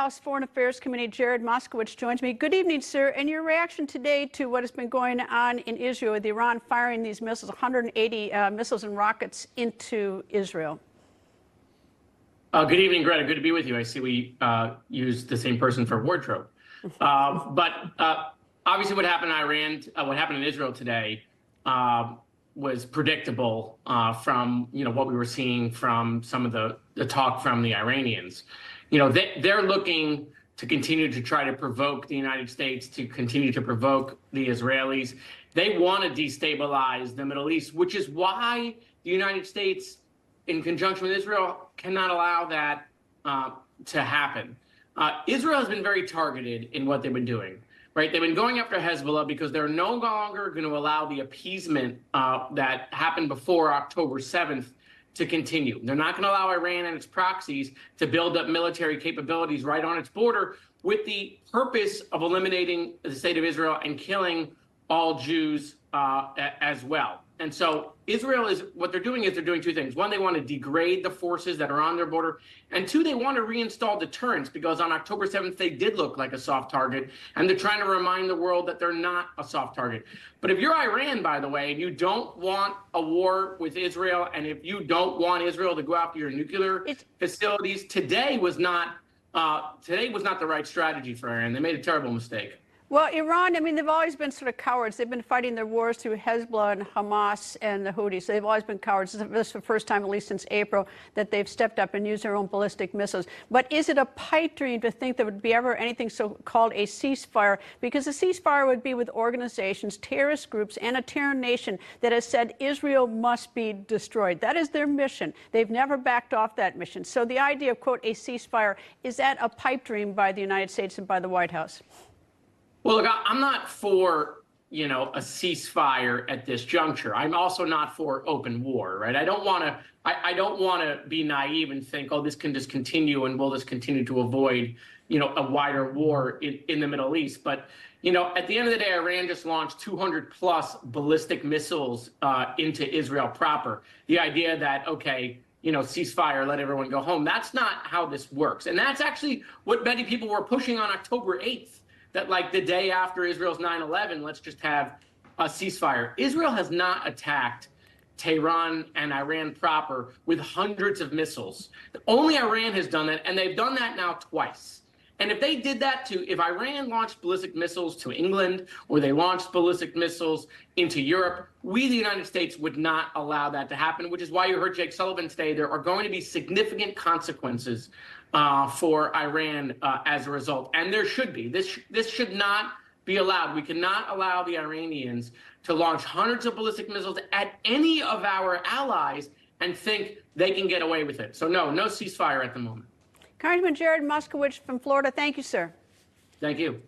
House Foreign Affairs Committee Jared Moskowitz joins me. Good evening, sir. And your reaction today to what has been going on in Israel with Iran firing these missiles, 180 missiles and rockets into Israel? Good evening, Greta. Good to be with you. I see we used the same person for wardrobe. But obviously what happened in Iran, what happened in Israel today was predictable from what we were seeing from some of the talk from the Iranians. They're looking to continue to try to provoke the United States, to continue to provoke the Israelis. They want to destabilize the Middle East, which is why the United States, in conjunction with Israel, cannot allow that to happen. Israel has been very targeted in what they've been doing. Right, they've been going after Hezbollah because they're no longer going to allow the appeasement that happened before October 7th to continue. They're not going to allow Iran and its proxies to build up military capabilities right on its border with the purpose of eliminating the state of Israel and killing all Jews as well. And so what they're doing is they're doing two things. One, they want to degrade the forces that are on their border. And two, they want to reinstall deterrence because on October 7th, they did look like a soft target. And they're trying to remind the world that they're not a soft target. But if you're Iran, by the way, and you don't want a war with Israel, and if you don't want Israel to go after your nuclear facilities, today was not the right strategy for Iran. They made a terrible mistake. Well, Iran, I mean, they've always been sort of cowards. They've been fighting their wars through Hezbollah and Hamas and the Houthis. They've always been cowards. This is the first time, at least since April, that they've stepped up and used their own ballistic missiles. But is it a pipe dream to think there would be ever anything so-called a ceasefire? Because a ceasefire would be with organizations, terrorist groups, and a terror nation that has said Israel must be destroyed. That is their mission. They've never backed off that mission. So the idea of, quote, a ceasefire, is that a pipe dream by the United States and by the White House? Well, look, I'm not for, a ceasefire at this juncture. I'm also not for open war, right? I don't want to be naive and think, oh, this can just continue and we'll just continue to avoid, a wider war in the Middle East. But, at the end of the day, Iran just launched 200+ ballistic missiles into Israel proper. The idea that, okay, ceasefire, let everyone go home. That's not how this works. And that's actually what many people were pushing on October 8th. That like the day after Israel's 9/11, let's just have a ceasefire. Israel has not attacked Tehran and Iran proper with hundreds of missiles. Only Iran has done that, and they've done that now twice. And if they did that if Iran launched ballistic missiles to England or they launched ballistic missiles into Europe, we, the United States, would not allow that to happen, which is why you heard Jake Sullivan today. There are going to be significant consequences for Iran as a result. And there should be. This should not be allowed. We cannot allow the Iranians to launch hundreds of ballistic missiles at any of our allies and think they can get away with it. So no ceasefire at the moment. Congressman Jared Moskowitz from Florida, thank you, sir. Thank you.